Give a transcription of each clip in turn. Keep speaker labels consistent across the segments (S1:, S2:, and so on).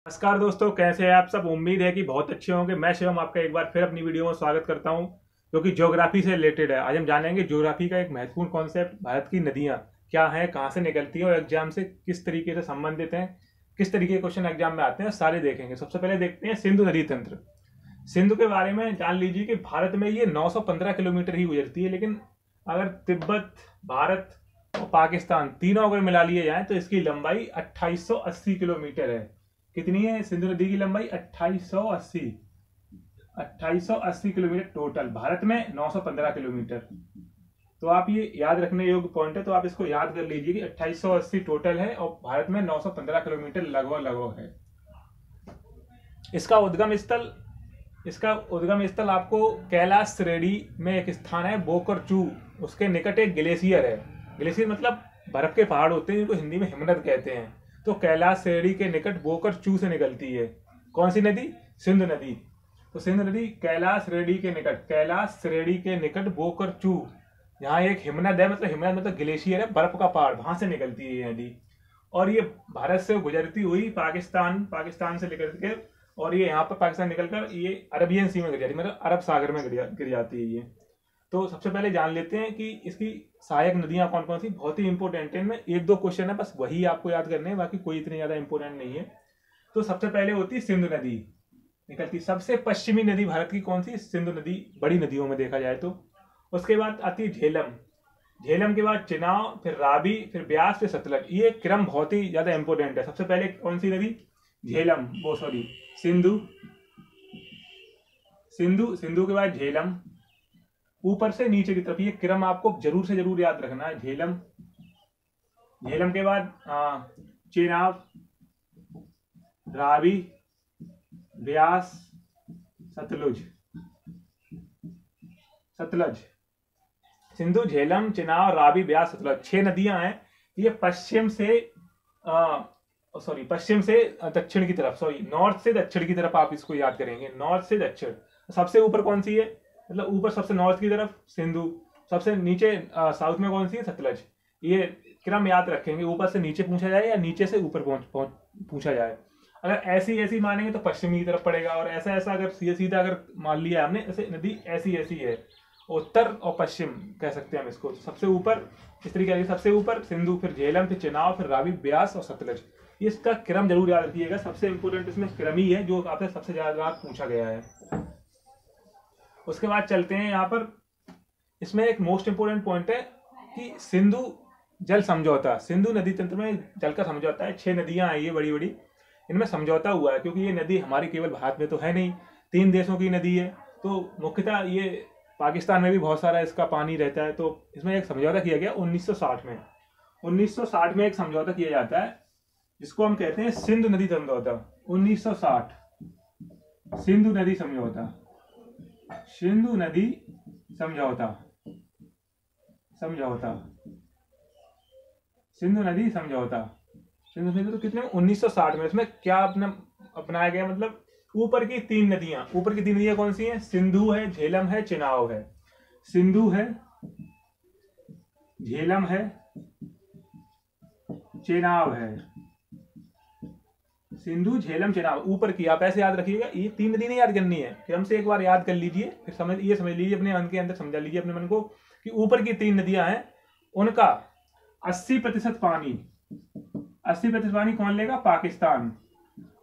S1: नमस्कार दोस्तों, कैसे हैं आप सब। उम्मीद है कि बहुत अच्छे होंगे। मैं शिवम आपका एक बार फिर अपनी वीडियो में स्वागत करता हूं, जो कि ज्योग्राफी से रिलेटेड है। आज हम जानेंगे ज्योग्राफी का एक महत्वपूर्ण कॉन्सेप्ट, भारत की नदियां क्या हैं, कहां से निकलती हैं और एग्जाम से किस तरीके से संबंधित हैं, किस तरीके के क्वेश्चन एग्जाम में आते हैं, सारे देखेंगे। सबसे पहले देखते हैं सिंधु नदी तंत्र। सिंधु के बारे में जान लीजिए कि भारत में ये 915 किलोमीटर ही गुजरती है, लेकिन अगर तिब्बत, भारत और पाकिस्तान तीनों अगर मिला लिए जाए तो इसकी लंबाई 2880 किलोमीटर है। कितनी है सिंधु नदी की लंबाई? 2880 किलोमीटर टोटल। भारत में 915 किलोमीटर। तो आप ये याद रखने योग्य पॉइंट है, तो आप इसको याद कर लीजिए कि 2880 टोटल है और भारत में 915 किलोमीटर लगभग लगभग है। इसका उद्गम स्थल आपको कैलाश श्रेणी में एक स्थान है, बोकरचू। उसके निकट एक ग्लेशियर है। ग्लेशियर मतलब बर्फ के पहाड़ होते हैं, जिनको हिंदी में हिमनद कहते हैं। तो कैलाश श्रेणी के निकट बोकरचू से निकलती है। कौन सी नदी? सिंधु नदी। तो सिंधु नदी कैलाश श्रेणी के निकट बोकरचू, यहाँ एक हिमनद है, हिमनद मतलब ग्लेशियर है, बर्फ का पहाड़, वहां से निकलती है ये नदी। और ये भारत से गुजरती हुई पाकिस्तान से निकल के, और ये यहाँ पर पाकिस्तान निकलकर ये अरबियन सी में गिर जाती है, मतलब अरब सागर में गिर जाती है ये। तो सबसे पहले जान लेते हैं कि इसकी सहायक नदियां कौन कौन सी। बहुत ही इंपॉर्टेंट है, इनमें एक दो क्वेश्चन है, बस वही आपको याद करने हैं, बाकी कोई इतनी ज्यादा इंपॉर्टेंट नहीं है। तो सबसे पहले होती है सिंधु नदी निकलती। सबसे पश्चिमी नदी भारत की कौन सी? सिंधु नदी, बड़ी नदियों में देखा जाए तो। उसके बाद आती है झेलम। झेलम के बाद चिनाब, फिर रावी, फिर ब्यास, फिर सतलज। ये क्रम बहुत ही ज्यादा इंपॉर्टेंट है। सबसे पहले कौन सी नदी? झेलम, वो सॉरी सिंधु। सिंधु के बाद झेलम, ऊपर से नीचे की तरफ। ये क्रम आपको जरूर से जरूर याद रखना है। झेलम के बाद चेनाब, रावी, ब्यास, सतलुज। सिंधु, झेलम, चिनाब, रावी, ब्यास, सतलज, 6 नदियां हैं। ये पश्चिम से दक्षिण की तरफ, नॉर्थ से दक्षिण की तरफ आप इसको याद करेंगे। नॉर्थ से दक्षिण। सबसे ऊपर कौन सी है? मतलब ऊपर सबसे नॉर्थ की तरफ सिंधु, सबसे नीचे साउथ में कौन सी है? सतलज। ये क्रम याद रखेंगे, ऊपर से नीचे पूछा जाए या नीचे से ऊपर पूछा जाए। अगर ऐसी मानेंगे तो पश्चिमी की तरफ पड़ेगा, और ऐसा अगर सीधा अगर मान लिया हमने, ऐसे नदी ऐसी है, उत्तर और पश्चिम कह सकते हैं हम इसको। सबसे ऊपर इस तरीके से, सबसे ऊपर सिंधु, फिर झेलम, फिर चिनाब, फिर रावी, ब्यास और सतलज। इसका क्रम जरूर याद रखिएगा। सबसे इंपोर्टेंट इसमें क्रम ही है, जो आपसे सबसे ज्यादा पूछा गया है। उसके बाद चलते हैं यहाँ पर। इसमें एक मोस्ट इंपोर्टेंट पॉइंट है कि सिंधु जल समझौता, सिंधु नदी तंत्र में जल का समझौता है। 6 नदियां आई है बड़ी बड़ी, इनमें समझौता हुआ है, क्योंकि ये नदी हमारी केवल भारत में तो है नहीं, 3 देशों की नदी है। तो मुख्यतः ये पाकिस्तान में भी बहुत सारा इसका पानी रहता है। तो इसमें एक समझौता किया गया 1960 में। 1960 में एक समझौता किया जाता है, जिसको हम कहते हैं सिंधु नदी समझौता। 1960 सिंधु नदी समझौता। सिंधु नदी समझौता। तो कितने? 1960 में। इसमें क्या अपनाया गया? मतलब ऊपर की 3 नदियां कौन सी हैं? सिंधु है, झेलम है, चिनाब है। सिंधु है, झेलम है, चिनाब है। सिंधु, झेलम, चिनाब, ऊपर की। आप ऐसे याद रखिएगा, ये 3 नदी नहीं याद करनी है, क्रम से एक बार याद कर लीजिए, फिर समझ लीजिए अपने मन के अंदर, समझा लीजिए अपने मन को कि ऊपर की 3 नदियां हैं, उनका 80% पानी कौन लेगा? पाकिस्तान।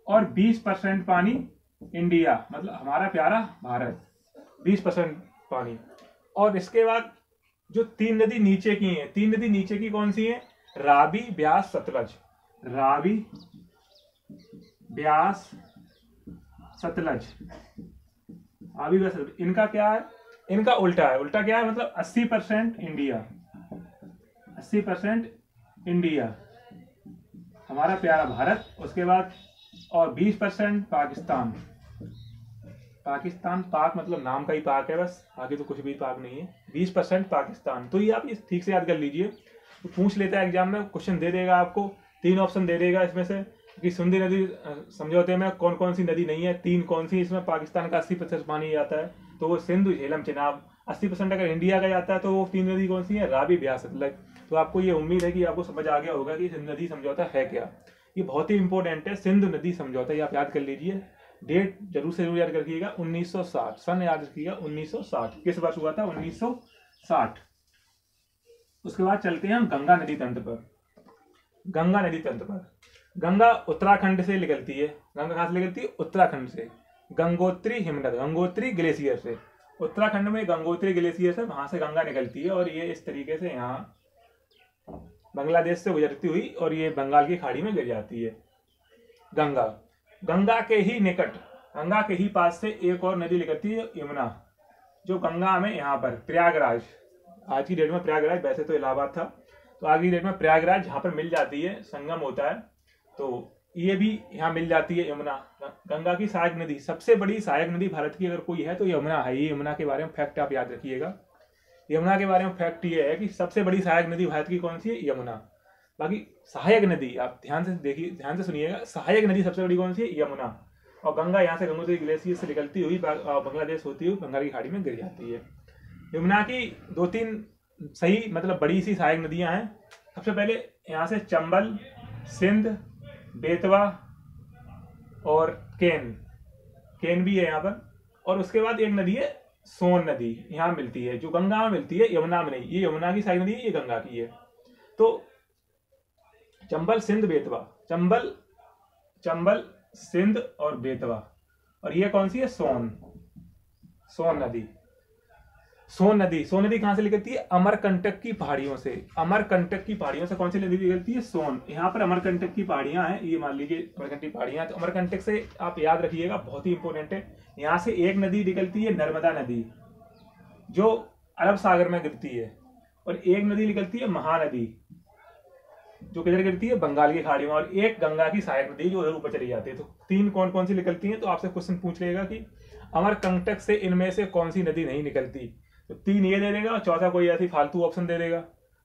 S1: और 20% पानी इंडिया, मतलब हमारा प्यारा भारत, 20% पानी। और इसके बाद जो 3 नदी नीचे की हैं, 3 नदी नीचे की कौन सी है? रावी, ब्यास, सतलज। रावी, ब्यास, सतलज। इनका क्या है? इनका उल्टा है। उल्टा क्या है? मतलब 80% इंडिया, हमारा प्यारा भारत। उसके बाद और 20% पाकिस्तान। पाक मतलब नाम का ही पाक है बस, आगे तो कुछ भी पाक नहीं है। 20% पाकिस्तान। तो ये आप ठीक से याद कर लीजिए। तो पूछ लेता है एग्जाम में, क्वेश्चन दे देगा आपको, 3 ऑप्शन दे देगा इसमें से कि सिंधु नदी समझौते में कौन कौन सी नदी नहीं है, 3 कौन सी। इसमें पाकिस्तान का 80% पानी आता है, तो वो सिंधु, झेलम, चिनाब। 80% अगर इंडिया का जाता है तो वो 3 नदी कौन सी है? रावी, ब्यास, सतलज। तो आपको ये उम्मीद है कि आपको समझ आ गया होगा कि सिंधु नदी समझौता है क्या। ये बहुत ही इंपॉर्टेंट है, सिंधु नदी समझौता, ये आप याद कर लीजिए, डेट जरूर से जरूर याद रखिएगा, 1960, सन याद रखिएगा 1960, किस वर्ष हुआ था, 1960। उसके बाद चलते हैं हम गंगा नदी तंत्र पर। गंगा नदी तंत्र पर, गंगा उत्तराखंड से निकलती है। गंगा कहां से निकलती है, उत्तराखंड से, गंगोत्री हिमनद, गंगोत्री ग्लेशियर से, उत्तराखंड में गंगोत्री ग्लेशियर से वहां से गंगा निकलती है और ये इस तरीके से यहाँ बांग्लादेश से गुजरती हुई और ये बंगाल की खाड़ी में गिर जाती है। गंगा, गंगा के ही निकट, गंगा के ही पास से एक और नदी निकलती है यमुना, जो गंगा में यहाँ पर प्रयागराज, आज की डेट में प्रयागराज, वैसे तो इलाहाबाद था, तो आज की डेट में प्रयागराज यहाँ पर मिल जाती है, संगम होता है, तो ये भी यहाँ मिल जाती है यमुना। गंगा की सहायक नदी, सबसे बड़ी सहायक नदी भारत की अगर कोई है तो यमुना है। ये यमुना के बारे में फैक्ट आप याद रखिएगा। यमुना के बारे में फैक्ट ये है कि सबसे बड़ी सहायक नदी भारत की कौन सी है, यमुना। बाकी सहायक नदी आप ध्यान से देखिए, ध्यान से सुनिएगा, सहायक नदी सबसे बड़ी कौन सी है, यमुना। और गंगा यहाँ से गंगोत्री ग्लेशियर से निकलती हुई बांग्लादेश होती हुई बंगाल की खाड़ी में गिर जाती है। यमुना की 2-3 सही मतलब बड़ी सी सहायक नदियां हैं। सबसे पहले यहाँ से चंबल, सिंध, बेतवा और केन भी है यहाँ पर। और उसके बाद एक नदी है सोन नदी, यहाँ मिलती है, जो गंगा में मिलती है, यमुना में नहीं। ये यमुना की सहायक नदी है, ये गंगा की है। तो चंबल, सिंध, बेतवा, चंबल सिंध और बेतवा, और ये कौन सी है, सोन नदी। सोन नदी कहां से निकलती है, अमरकंटक की पहाड़ियों से। अमरकंटक की पहाड़ियों से कौन सी नदी निकलती है, सोन। यहाँ पर अमरकंटक की पहाड़ियां हैं, ये मान लीजिए अमरकंटक की पहाड़ियां। तो अमरकंटक से आप याद रखिएगा, बहुत ही इंपॉर्टेंट है। यहाँ से एक नदी निकलती है नर्मदा नदी, जो अरब सागर में गिरती है, और एक नदी निकलती है महानदी, जो किधर गिरती है, बंगाल की खाड़ी में, और एक गंगा की सहायक नदी जो उधर ऊपर चली जाती है। तो 3 कौन कौन सी निकलती है, तो आपसे क्वेश्चन पूछ लेगा कि अमरकंटक से इनमें से कौन सी नदी नहीं निकलती, तो 3 ये दे देगा और चौथा कोई ऐसी फालतू ऑप्शन दे देगा।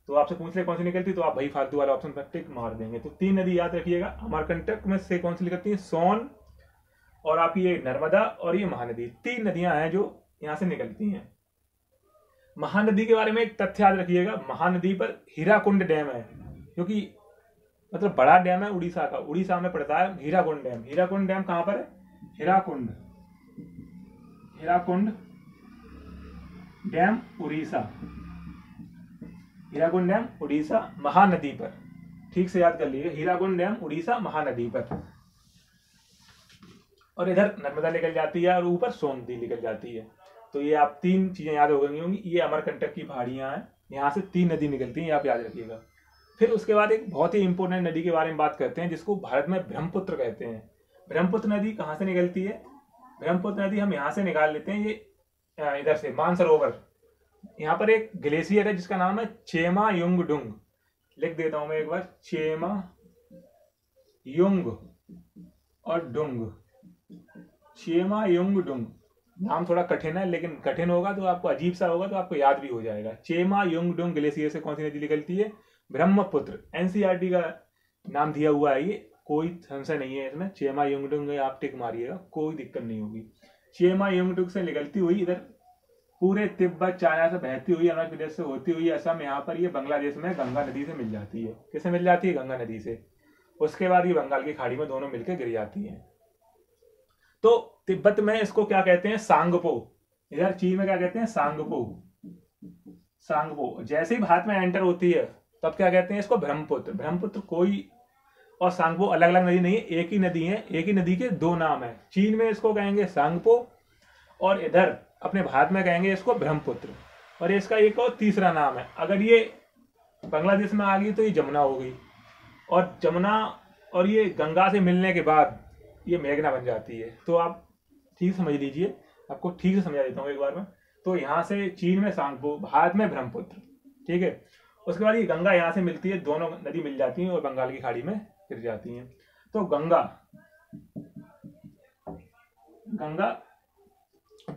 S1: तो आपसे पूछ ले कौन सी निकलती, तो आप भाई फालतू वाला ऑप्शन पर टिक मार देंगे। तो 3 नदी याद रखिएगा, अमरकंटक में से कौन सी निकलती है, सोन, और आपकी ये नर्मदा और ये महानदी। 3 नदियां हैं जो यहाँ से निकलती हैं। महानदी के बारे में एक तथ्य याद रखिएगा, महानदी पर हीराकुंड डैम है, क्योंकि मतलब बड़ा डैम है उड़ीसा का, उड़ीसा में पड़ता है हीराकुंड डैम। हीराकुंड डैम कहां पर है, हीराकुंड डैम उड़ीसा, हीराकुंड डैम उड़ीसा महानदी पर, ठीक से याद कर लीजिए, हीराकुंड डैम उड़ीसा महानदी पर। और इधर नर्मदा निकल जाती है और ऊपर सोन नदी निकल जाती है। तो ये आप 3 चीजें याद हो गई होंगी। ये अमरकंटक की पहाड़ियां हैं, यहाँ से 3 नदी निकलती हैं, ये आप याद रखिएगा। फिर उसके बाद एक बहुत ही इंपॉर्टेंट नदी के बारे में बात करते हैं, जिसको भारत में ब्रह्मपुत्र कहते हैं। ब्रह्मपुत्र नदी कहाँ से निकलती है, ब्रह्मपुत्र नदी हम यहाँ से निकाल लेते हैं, ये इधर से मानसरोवर। यहाँ पर एक ग्लेशियर है जिसका नाम है चेमा युंगडुंग, लिख देता हूं मैं एक बार, चेमा युंग और डुंग, चेमा युंगडुंग। नाम थोड़ा कठिन है, लेकिन कठिन होगा तो आपको अजीब सा होगा, तो आपको याद भी हो जाएगा। चेमा युंगडुंग ग्लेशियर से कौन सी नदी निकलती है, ब्रह्मपुत्र। एनसीईआरटी का नाम दिया हुआ है, ये कोई संशय नहीं है इसमें। चेमा युंगडुंग आप टिक मारिएगा, कोई दिक्कत नहीं होगी। चेमा युंगडुंग से निकलती हुई इधर पूरे तिब्बत, चाइना से बहती हुई, अरुणाचल प्रदेश से होती हुई असम, यहाँ पर ये बांग्लादेश में गंगा नदी से मिल जाती है। किससे मिल जाती है, गंगा नदी से। उसके बाद ये बंगाल की खाड़ी में दोनों मिलकर गिर जाती है। तो तिब्बत में इसको क्या कहते हैं, सांगपो। इधर चीन में क्या कहते हैं, सांगपो। जैसे ही भारत में एंटर होती है तब क्या कहते हैं इसको, ब्रह्मपुत्र। ब्रह्मपुत्र कोई और सांगपो अलग अलग नदी नहीं है, एक ही नदी है, एक ही नदी के 2 नाम है। चीन में इसको कहेंगे सांगपो, और इधर अपने भारत में कहेंगे इसको ब्रह्मपुत्र। और इसका एक और तीसरा नाम है, अगर ये बांग्लादेश में आ गई तो ये जमुना हो गई, और जमुना और ये गंगा से मिलने के बाद ये मेघना बन जाती है। तो आप ठीक समझ लीजिए, आपको ठीक से समझा देता हूँ एक बार में। तो यहाँ से चीन में सांगपो, भारत में ब्रह्मपुत्र, ठीक है। उसके बाद ये गंगा यहाँ से मिलती है, दोनों नदी मिल जाती हैं और बंगाल की खाड़ी में गिर जाती हैं। तो गंगा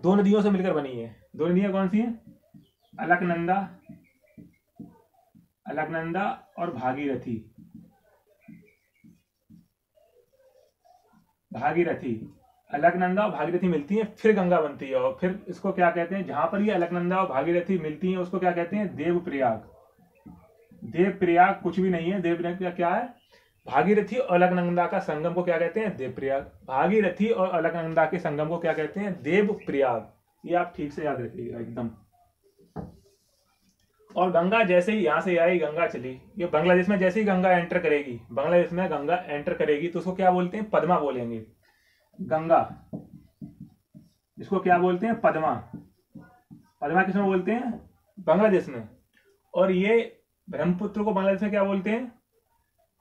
S1: 2 नदियों से मिलकर बनी है। 2 नदियां कौन सी हैं, अलकनंदा और भागीरथी। अलकनंदा और भागीरथी मिलती हैं, फिर गंगा बनती है। और फिर इसको क्या कहते हैं, जहां पर ये अलकनंदा और भागीरथी मिलती हैं उसको क्या कहते हैं, देवप्रयाग। देवप्रयाग कुछ भी नहीं है, देवप्रयाग क्या है, भागीरथी और अलकनंदा का संगम को क्या कहते हैं? देवप्रयाग। भागीरथी और अलकनंदा के संगम को क्या कहते हैं? देवप्रयाग। ये आप ठीक से याद रखिएगा एकदम। और गंगा जैसे ही यहां से आई, गंगा चली, ये बांग्लादेश में जैसे ही गंगा एंटर करेगी, बांग्लादेश में गंगा एंटर करेगी तो उसको क्या बोलते हैं? पद्मा बोलेंगे। गंगा, इसको क्या बोलते हैं? पद्मा। पद्मा किसमें बोलते हैं? बांग्लादेश में। और ये ब्रह्मपुत्र को बांग्लादेश में क्या बोलते हैं?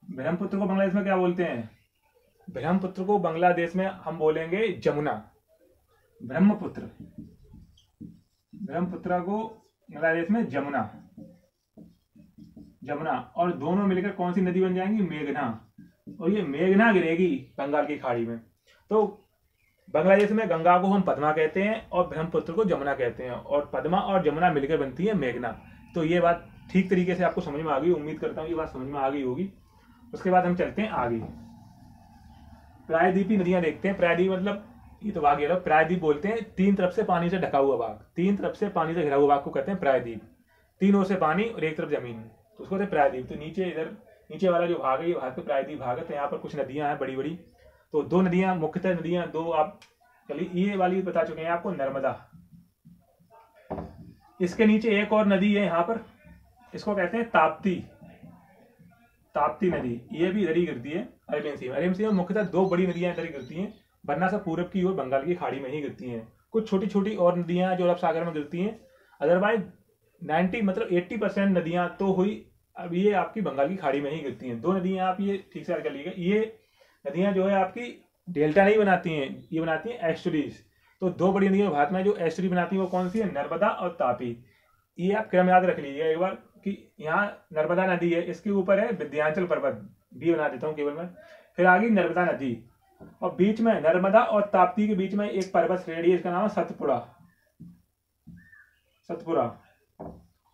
S1: ब्रह्मपुत्र को बांग्लादेश में क्या बोलते हैं? ब्रह्मपुत्र को बांग्लादेश में हम बोलेंगे जमुना। ब्रह्मपुत्र, ब्रह्मपुत्र को बांग्लादेश में जमुना, जमुना। और दोनों मिलकर कौन सी नदी बन जाएंगी? मेघना। और ये मेघना गिरेगी बंगाल की खाड़ी में। तो बांग्लादेश में गंगा को हम पद्मा कहते हैं और ब्रह्मपुत्र को जमुना कहते हैं, और पद्मा और जमुना मिलकर बनती है मेघना। तो ये बात ठीक तरीके से आपको समझ में आ गई, उम्मीद करता हूँ ये बात समझ में आ गई होगी। उसके बाद हम चलते हैं आगे, प्रायद्वीपीय नदियां देखते हैं। प्रायद्वीप मतलब ये तो भाग गया। प्रायद्वीप बोलते हैं तीन तरफ से पानी से ढका हुआ भाग, तीन तरफ से पानी से घिरा हुआ भाग को कहते हैं प्रायद्वीप। तीन ओर से पानी और एक तरफ जमीन, तो उसको कहते हैं प्रायद्वीप। तो नीचे, इधर नीचे वाला जो भाग है ये भाग तो प्रायद्वीप भाग है। तो यहाँ पर कुछ नदियां हैं बड़ी बड़ी। तो दो नदियां, मुख्यतः नदियां दो, आप चलिए ये वाली बता चुके हैं आपको, नर्मदा। इसके नीचे एक और नदी है यहाँ पर, इसको कहते हैं ताप्ती। ताप्ती नदी, ये भी इधर ही गिरती है अरेबियन सी में। अरेबियन सी में मुख्यतः दो बड़ी नदियां इधर ही गिरती हैं, वरना सब पूरब की ओर बंगाल की खाड़ी में ही गिरती हैं। कुछ छोटी छोटी और नदियां जो अरब सागर में गिरती हैं, अदरवाइज 90 मतलब 80% नदियां तो हुई अब ये आपकी बंगाल की खाड़ी में ही गिरती हैं। दो नदियां आप ये ठीक से याद कर लीजिएगा, ये नदियां जो है आपकी डेल्टा नहीं बनाती हैं, ये बनाती हैं एस्टुरीज। तो दो बड़ी नदियां भारत में जो एस्टुरी बनाती हैं वो कौन सी है? नर्मदा और तापी। ये आप क्रम याद रख लीजिएगा एक बार कि यहाँ नर्मदा नदी है, इसके ऊपर है विंध्याचल पर्वत, भी बना देता हूँ केवल मैं। फिर आगे नर्मदा नदी, और बीच में नर्मदा और ताप्ती के बीच में एक पर्वत श्रेणी है, इसका नाम है सतपुड़ा, सतपुड़ा।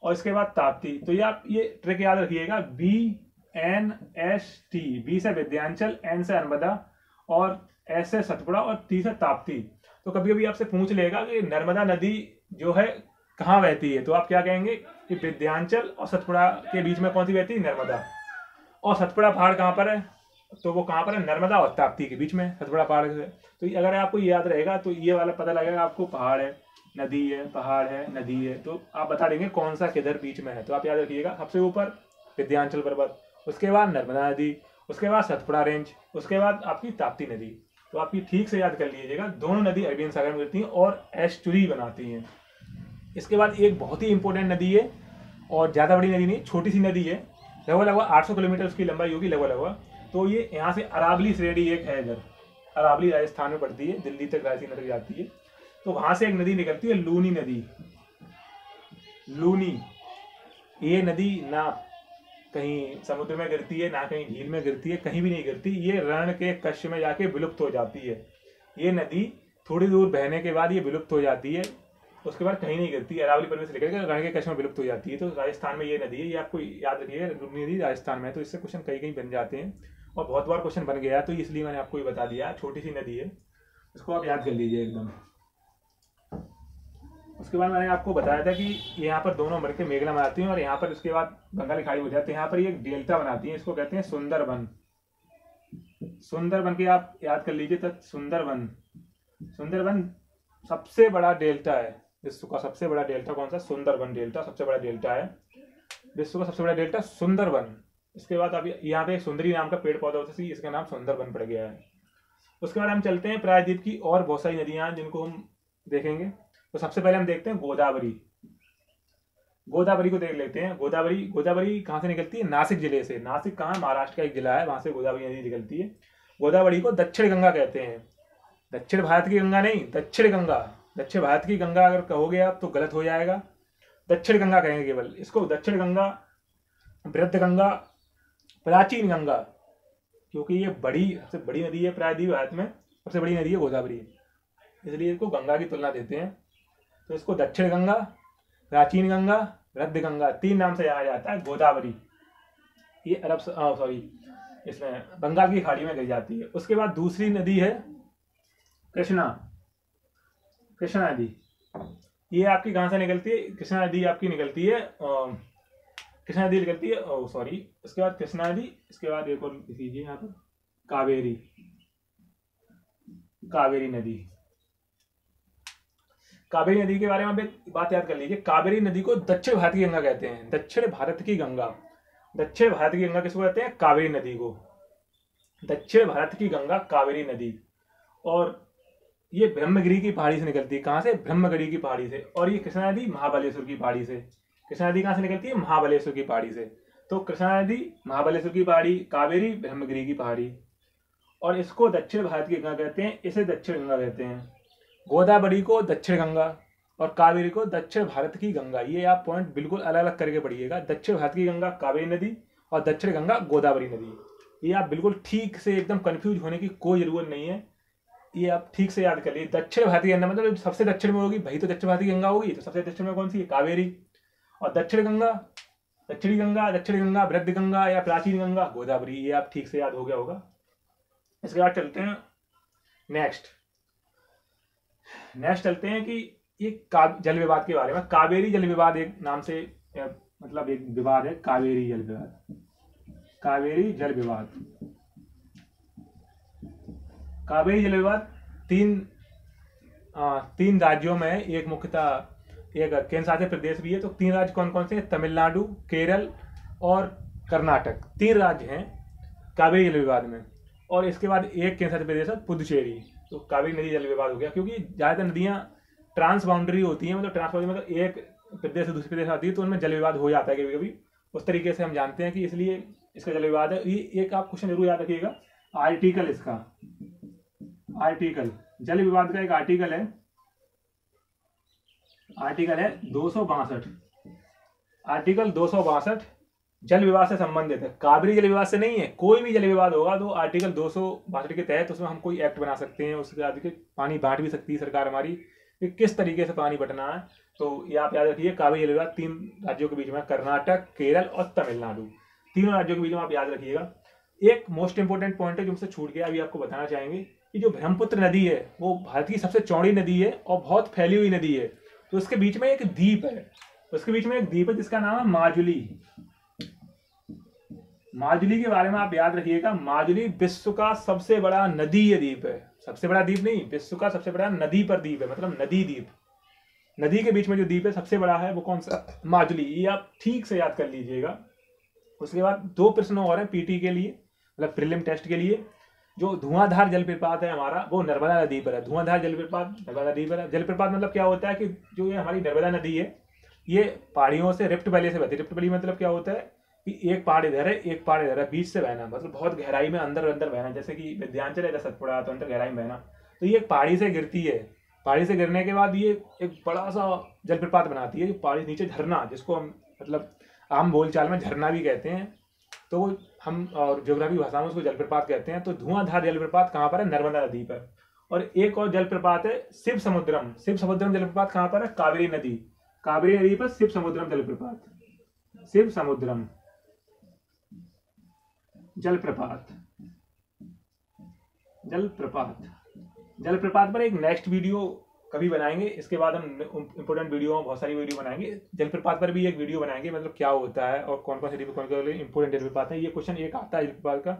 S1: और इसके बाद ताप्ती। तो ये आप ये ट्रिक याद रखिएगा, BNST, बी से विंध्याचल, N से नर्मदा, और S से सतपुड़ा, और T से ताप्ती। तो कभी कभी आपसे पूछ लेगा कि नर्मदा नदी जो है कहाँ बहती है, तो आप क्या कहेंगे कि विंध्याचल और सतपुड़ा के बीच में कौन सी बहती है? नर्मदा। और सतपुड़ा पहाड़ कहाँ पर है? तो वो कहाँ पर है? नर्मदा और ताप्ती के बीच में सतपुड़ा पहाड़ है। तो अगर आपको ये याद रहेगा तो ये वाला पता लगेगा आपको, पहाड़ है, नदी है, पहाड़ है, नदी है, तो आप बता देंगे कौन सा किधर बीच में है। तो आप याद रखिएगा, सबसे ऊपर विंध्याचल पर्वत, उसके बाद नर्मदा नदी, उसके बाद सतपुड़ा रेंज, उसके बाद आपकी ताप्ती नदी। तो आप ये ठीक से याद कर लीजिएगा। दोनों नदी अरबियन सागर में गिरती हैं और एस्टुरी बनाती हैं। इसके बाद एक बहुत ही इंपॉर्टेंट नदी है, और ज़्यादा बड़ी नदी नहीं, छोटी सी नदी है, लगभग 800 किलोमीटर उसकी लंबाई होगी लगभग। तो ये यहाँ से अरावली श्रेणी एक है, इधर अरावली राजस्थान में पड़ती है, दिल्ली तक राजस्थान तक जाती है। तो वहां से एक नदी निकलती है, लूनी नदी। लूनी, ये नदी ना कहीं समुद्र में गिरती है, ना कहीं झील में गिरती है, कहीं भी नहीं गिरती, ये रण के कच्छ में जाके विलुप्त हो जाती है। ये नदी थोड़ी दूर बहने के बाद ये विलुप्त हो जाती है, उसके बाद कहीं नहीं गिरती, अरावली पर्वत से लेकर रण के कच्छ में विलुप्त हो जाती है। तो राजस्थान में ये नदी है, ये आपको याद रखिएगा, लूनी नदी राजस्थान में है। तो इससे क्वेश्चन कहीं कहीं बन जाते हैं, और बहुत बार क्वेश्चन बन गया, तो इसलिए मैंने आपको ये बता दिया। छोटी सी नदी है, इसको आप याद कर लीजिए एकदम। उसके बाद मैंने आपको बताया था कि यहाँ पर दोनों मिलकर मेघना बनाती हैं, और यहाँ पर उसके बाद बंगाली खाड़ी हो जाती है। यहाँ पर ये एक डेल्टा बनाती है, इसको कहते हैं सुंदरबन। सुंदरबन के आप याद कर लीजिए, तक सुंदरबन, सुंदरबन सबसे बड़ा डेल्टा है विश्व का। सबसे बड़ा डेल्टा कौन सा? सुंदरबन डेल्टा सबसे बड़ा डेल्टा है विश्व का, सबसे बड़ा डेल्टा सुंदरबन। इसके बाद अभी यहाँ पे सुंदरी नाम का पेड़ पौधा होता है, इसका नाम सुंदरबन पड़ गया है। उसके बाद हम चलते हैं प्रायद्वीप की और बहुत सारी नदियां जिनको हम देखेंगे। तो सबसे पहले हम देखते हैं गोदावरी। गोदावरी को देख लेते हैं। गोदावरी, गोदावरी कहाँ से निकलती है? नासिक जिले से। नासिक कहाँ? महाराष्ट्र का एक जिला है, वहां से गोदावरी नदी निकलती है। गोदावरी को दक्षिण गंगा कहते हैं। दक्षिण भारत की गंगा नहीं, दक्षिण गंगा। दक्षिण भारत की गंगा अगर कहोगे आप तो गलत हो जाएगा, दक्षिण गंगा कहेंगे केवल इसको। दक्षिण गंगा, वृद्ध गंगा, प्राचीन गंगा, क्योंकि ये बड़ी सबसे बड़ी नदी है प्रायद्वीप भारत में, सबसे बड़ी नदी है गोदावरी, इसलिए इसको गंगा की तुलना देते हैं। तो इसको दक्षिण गंगा, प्राचीन गंगा, वृद्ध गंगा, तीन नाम से जाना जाता है गोदावरी। ये इसमें बंगाल की खाड़ी में गिर जाती है। उसके बाद दूसरी नदी है कृष्णा। कृष्णा नदी, ये आपकी कहाँ से निकलती है? कृष्णा नदी आपकी निकलती है कृष्णा नदी निकलती है, ओ सॉरी, इसके बाद कृष्णा नदी, इसके बाद एक और लिख लीजिए यहाँ पर कावेरी, कावेरी नदी। कावेरी नदी के बारे में आप एक बात याद कर लीजिए, कावेरी नदी को दक्षिण भारत की गंगा कहते हैं, दक्षिण भारत की गंगा। दक्षिण भारत की गंगा किसको कहते हैं? कावेरी नदी को, दक्षिण भारत की गंगा कावेरी नदी। और ये ब्रह्मगिरी की पहाड़ी से निकलती है, कहाँ से? ब्रह्मगिरी की पहाड़ी से। और ये कृष्णा नदी महाबलेश्वर की पहाड़ी से। कृष्णा नदी कहाँ से निकलती है? महाबलेश्वर की पहाड़ी से। तो कृष्णा नदी महाबलेश्वर की पहाड़ी, कावेरी ब्रह्मगिरी की पहाड़ी। और इसको दक्षिण भारत की गंगा कहते हैं, इसे दक्षिण गंगा कहते हैं। गोदावरी को दक्षिण गंगा और कावेरी को दक्षिण भारत की गंगा। ये आप पॉइंट बिल्कुल अलग अलग करके पढ़िएगा, दक्षिण भारत की गंगा कावेरी नदी और दक्षिण गंगा गोदावरी नदी। ये आप बिल्कुल ठीक से, एकदम कंफ्यूज होने की कोई जरूरत नहीं है, ये आप ठीक से याद कर लीजिए। दक्षिण भारत की गंगा मतलब सबसे दक्षिण में होगी भाई, तो दक्षिण भारत की गंगा होगी, तो सबसे दक्षिण में कौन सी है? कावेरी। और दक्षिण गंगा, दक्षिणी गंगा, दक्षिण गंगा, वृद्ध गंगा या प्राचीन गंगा, गोदावरी। ये आप ठीक से याद हो गया होगा। इसके बाद चलते हैं नेक्स्ट चलते हैं कि ये जल विवाद के बारे में। कावेरी जल विवाद एक नाम से मतलब एक विवाद है, कावेरी जल विवाद। कावेरी जल विवाद, कावेरी जल विवाद तीन राज्यों में, एक मुख्यतः एक केंद्र शासित प्रदेश भी है। तो 3 राज्य कौन कौन से हैं? तमिलनाडु, केरल और कर्नाटक, 3 राज्य हैं कावेरी जल विवाद में। और इसके बाद एक केंद्र शासित प्रदेश है पुदुचेरी। तो कावेरी नदी जल विवाद हो गया, क्योंकि ज्यादातर नदियां ट्रांस बाउंड्री होती हैं, मतलब ट्रांस बाउंड्री मतलब एक प्रदेश से दूसरे प्रदेश आती है, तो उनमें जल विवाद हो जाता है कभी कभी। उस तरीके से हम जानते हैं कि इसलिए इसका जल विवाद है। ये एक आप क्वेश्चन जरूर याद रखिएगा, आर्टिकल इसका, आर्टिकल जल विवाद का एक आर्टिकल है, आर्टिकल है 262। आर्टिकल 262 जल विवाद से संबंधित है, कावेरी जल विवाद से नहीं है। कोई भी जल विवाद होगा तो आर्टिकल 262 के तहत उसमें हम कोई एक्ट बना सकते हैं, उसके बाद पानी बांट भी सकती है सरकार हमारी, कि किस तरीके से पानी बंटना है। तो ये आप याद रखिए, कावेरी जल विवाद 3 राज्यों के बीच में, कर्नाटक, केरल और तमिलनाडु, तीनों राज्यों के बीच में, आप याद रखिएगा। एक मोस्ट इंपोर्टेंट पॉइंट है जो हमसे छूट गया, अभी आपको बताना चाहेंगे कि जो ब्रह्मपुत्र नदी है वो भारत की सबसे चौड़ी नदी है और बहुत फैली हुई नदी है। तो उसके बीच में एक द्वीप है, उसके बीच में एक द्वीप है जिसका नाम है माजुली। माजुली के बारे में आप याद रखिएगा, माजुली विश्व का सबसे बड़ा नदीय द्वीप है। सबसे बड़ा द्वीप नहीं, विश्व का सबसे बड़ा नदी पर द्वीप है, मतलब नदी द्वीप। नदी के बीच में जो द्वीप है सबसे बड़ा है, वो कौन सा? माजुली। ये आप ठीक से याद कर लीजिएगा। उसके बाद 2 प्रश्न और हैं पीटी के लिए, मतलब प्रीलिम टेस्ट के लिए। जो धुआंधार जलप्रपात है हमारा, वो नर्मदा नदी पर है। धुआंधार जलप्रपात नर्मदा नदी पर है। जलप्रपात मतलब क्या होता है कि जो ये हमारी नर्मदा नदी है, ये पहाड़ियों से, रिफ्ट वैली से बहती है। रिफ्ट वैली मतलब क्या होता है कि एक पहाड़ इधर है, एक पहाड़ इधर है, बीच से बहना, मतलब बहुत गहराई में अंदर अंदर बहना, जैसे कि विंध्याचल है, सतपुड़ा, तो अंदर गहराई में बहना। तो ये पहाड़ी से गिरती है, पहाड़ी से गिरने के बाद ये एक बड़ा सा जलप्रपात बनाती है, जो पहाड़ी नीचे झरना, जिसको हम मतलब आम बोलचाल में झरना भी कहते हैं, तो हम और ज्योग्राफी भाषा में उसको जलप्रपात कहते हैं। तो धुआंधार जलप्रपात कहाँ पर है? नर्मदा नदी पर। और एक और जलप्रपात है शिव समुद्रम। शिव समुद्रम जलप्रपात कहाँ पर है? कावेरी नदी, कावेरी नदी पर शिव समुद्रम जलप्रपात, शिव समुद्रम जलप्रपात। जलप्रपात पर एक नेक्स्ट वीडियो कभी बनाएंगे। इसके बाद हम इंपोर्टेंट वीडियो, बहुत सारी वीडियो बनाएंगे। जलप्रपात पर भी एक वीडियो बनाएंगे, मतलब क्या होता है और कौन कौन से इंपोर्टेंट जलप्रपात है। ये क्वेश्चन एक आता है जलप्रपात का,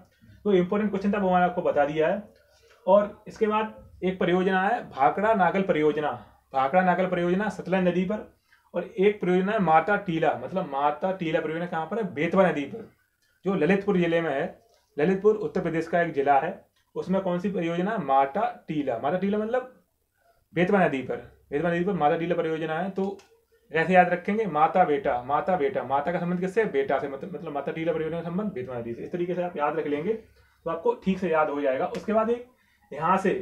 S1: तो इंपोर्टेंट क्वेश्चन था, वो मैंने आपको बता दिया है। और इसके बाद एक परियोजना है भाखड़ा नागल परियोजना। भाखड़ा नागल परियोजना सतलज नदी पर। और एक परियोजना है माता टीला, मतलब माता टीला परियोजना कहाँ पर है? बेतवा नदी पर, जो ललितपुर जिले में है। ललितपुर उत्तर प्रदेश का एक जिला है, उसमें कौन सी परियोजना? माता टीला। माता टीला मतलब बेतवा नदी पर, बेतवा नदी पर माता टीला परियोजना है। तो ऐसे याद रखेंगे, माता बेटा, माता बेटा, माता का संबंध किससे? बेटा से, मतलब माता टीला परियोजना का संबंध बेतवा नदी से। इस तरीके से आप याद रख लेंगे तो आपको ठीक से याद हो जाएगा। उसके बाद एक यहाँ से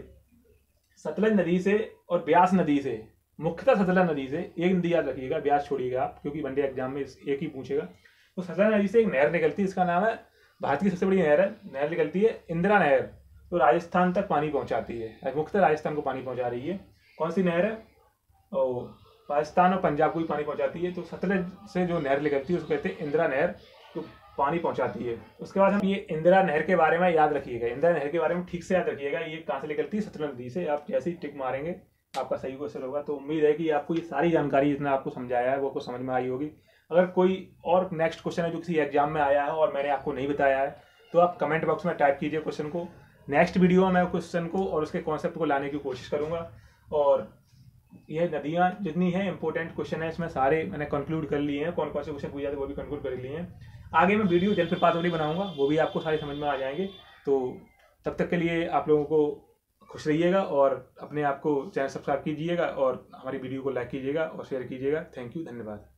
S1: सतलज नदी से और ब्यास नदी से, मुख्यतः सतलज नदी से एक नदी याद रखिएगा, ब्यास छोड़िएगा आप, क्योंकि वनडे एग्जाम में एक ही पूछेगा। तो सतलज नदी से एक नहर निकलती है, इसका नाम है, भारत की सबसे बड़ी नहर है, नहर निकलती है इंदिरा नहर। तो राजस्थान तक पानी पहुंचाती है, मुख्यतः राजस्थान को पानी पहुंचा रही है। कौन सी नहर है? राजस्थान और पंजाब को भी पानी पहुंचाती है। तो सतलज से जो नहर निकलती है उसको कहते हैं इंदिरा नहर, तो पानी पहुंचाती है। उसके बाद हम ये इंदिरा नहर के बारे में याद रखिएगा, इंदिरा नहर के बारे में ठीक से याद रखिएगा। ये कहाँ से निकलती है? सतलज नदी से। आप जैसे ही टिक मारेंगे आपका सही क्वेश्चन होगा। तो उम्मीद है कि आपको ये सारी जानकारी जितना आपको समझाया है वो आपको समझ में आई होगी। अगर कोई और नेक्स्ट क्वेश्चन है जो किसी एग्जाम में आया है और मैंने आपको नहीं बताया है, तो आप कमेंट बॉक्स में टाइप कीजिए क्वेश्चन को। नेक्स्ट वीडियो में मैं क्वेश्चन को और उसके कॉन्सेप्ट को लाने की कोशिश करूंगा। और ये नदियाँ जितनी हैं इंपॉर्टेंट क्वेश्चन है, इसमें सारे मैंने कंक्लूड कर लिए हैं, कौन कौन से क्वेश्चन पूछे जाते हैं वो भी कंक्लूड कर लिए हैं। आगे मैं वीडियो जलप्रपात वाली बनाऊंगा, वो भी आपको सारे समझ में आ जाएंगे। तो तब तक के लिए आप लोगों को खुश रहिएगा और अपने आप को चैनल सब्सक्राइब कीजिएगा और हमारी वीडियो को लाइक कीजिएगा और शेयर कीजिएगा। थैंक यू, धन्यवाद।